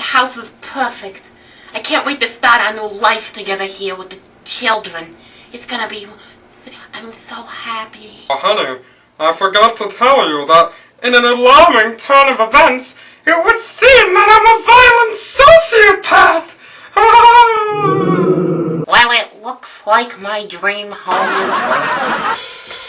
house is perfect. I can't wait to start our new life together here with the children. It's gonna be... I'm so happy. Oh, honey, I forgot to tell you that in an alarming turn of events, it would seem that I'm a violent sociopath! Well, it looks like my dream home is ruined.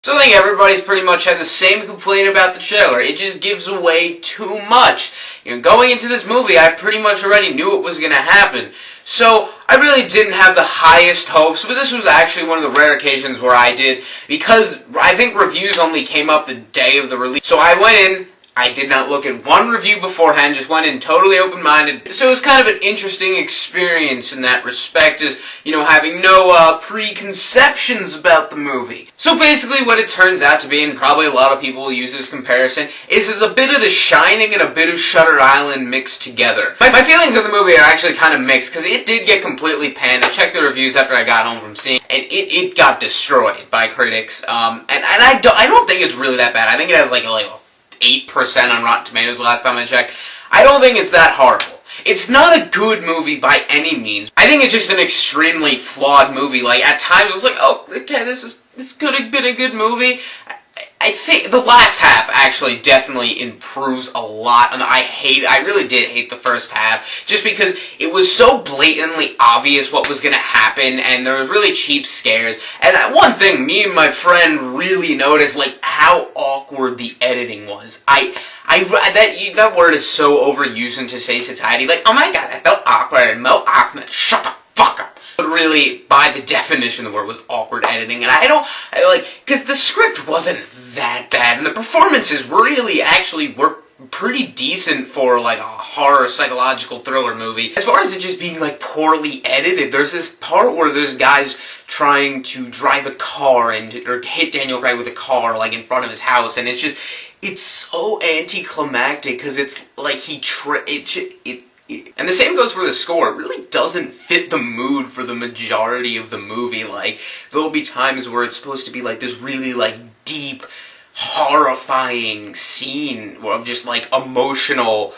So I think everybody's pretty much had the same complaint about the trailer. It just gives away too much. You know, going into this movie, I pretty much already knew what was going to happen. So I really didn't have the highest hopes, but this was actually one of the rare occasions where I did, because I think reviews only came up the day of the release. So I went in, I did not look at one review beforehand, just went in totally open-minded. So it was kind of an interesting experience in that respect, as, you know, having no preconceptions about the movie. So basically what it turns out to be, and probably a lot of people will use this comparison, is a bit of The Shining and a bit of Shutter Island mixed together. My feelings of the movie are actually kind of mixed, because it did get completely panned. I checked the reviews after I got home from seeing it, and it got destroyed by critics. And I don't think it's really that bad. I think it has like a 8% on Rotten Tomatoes last time I checked. I don't think it's that horrible. It's not a good movie by any means. I think it's just an extremely flawed movie. Like, at times I was like, oh, okay, this could have been a good movie. I think the last half actually definitely improves a lot, and I really did hate the first half, just because it was so blatantly obvious what was going to happen, and there was really cheap scares. And one thing, me and my friend really noticed, like, how awkward the editing was. That word is so overused in today's society. Like, oh my god, that felt awkward, and Mo Ahmed, shut the fuck up. But really, by the definition, the word was awkward editing, and because the script wasn't that bad, and the performances really actually were pretty decent for, like, a horror psychological thriller movie. As far as it just being, like, poorly edited, there's this part where there's guys trying to drive a car or hit Daniel Craig with a car, like, in front of his house, and it's so anticlimactic, because it's like and the same goes for the score. It really doesn't fit the mood for the majority of the movie. Like, there'll be times where it's supposed to be, like, this really, like, deep, horrifying scene of just, like, emotional,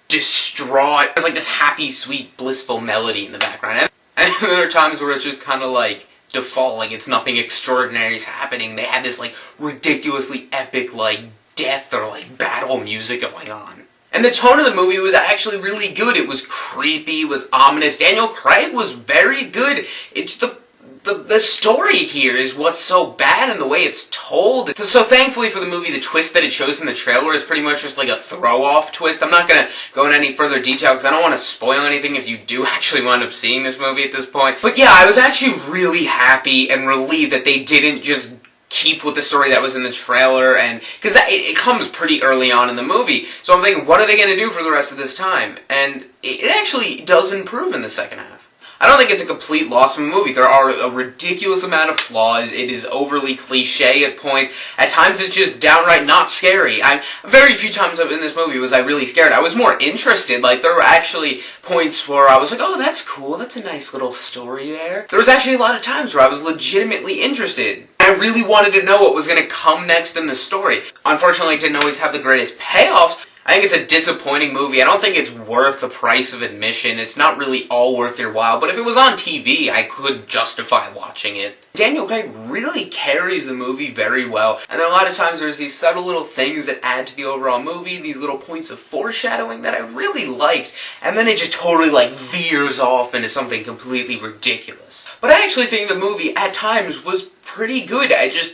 distraught. There's, like, this happy, sweet, blissful melody in the background. And there are times where it's just kind of, like, default, like, it's nothing extraordinary is happening. They have this, like, ridiculously epic, like, death or, like, battle music going on. And the tone of the movie was actually really good. It was creepy, it was ominous. Daniel Craig was very good. It's the story here is what's so bad, and the way it's told. So thankfully for the movie, the twist that it shows in the trailer is pretty much just like a throw-off twist. I'm not going to go into any further detail because I don't want to spoil anything if you do actually wind up seeing this movie at this point. But yeah, I was actually really happy and relieved that they didn't just keep with the story that was in the trailer, and because it comes pretty early on in the movie. So I'm thinking, what are they going to do for the rest of this time? And it actually does improve in the second half. I don't think it's a complete loss from a movie. There are a ridiculous amount of flaws. It is overly cliche at points. At times it's just downright not scary. Very few times in this movie was I really scared. I was more interested. Like, there were actually points where I was like, oh, that's cool. That's a nice little story there. There was actually a lot of times where I was legitimately interested. I really wanted to know what was going to come next in the story. Unfortunately, it didn't always have the greatest payoffs. I think it's a disappointing movie. I don't think it's worth the price of admission. It's not really all worth your while, but if it was on TV, I could justify watching it. Daniel Craig really carries the movie very well, and then a lot of times there's these subtle little things that add to the overall movie, these little points of foreshadowing that I really liked, and then it just totally, like, veers off into something completely ridiculous. But I actually think the movie, at times, was pretty good.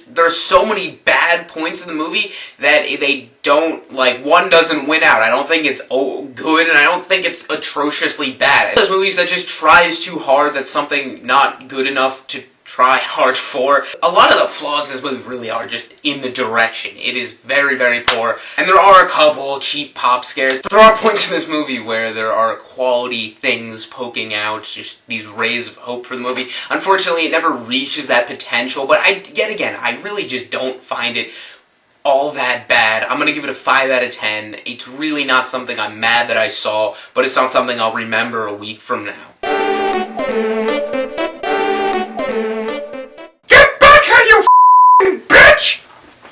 There's so many bad points in the movie that they don't, like, one doesn't win out. I don't think it's good, and I don't think it's atrociously bad. Those movies that just tries too hard, that's something not good enough to try hard for. A lot of the flaws in this movie really are just in the direction. It is very, very poor, and there are a couple cheap pop scares. There are points in this movie where there are quality things poking out, just these rays of hope for the movie. Unfortunately, it never reaches that potential, but yet again, I really just don't find it all that bad. I'm gonna give it a 5 out of 10. It's really not something I'm mad that I saw, but it's not something I'll remember a week from now.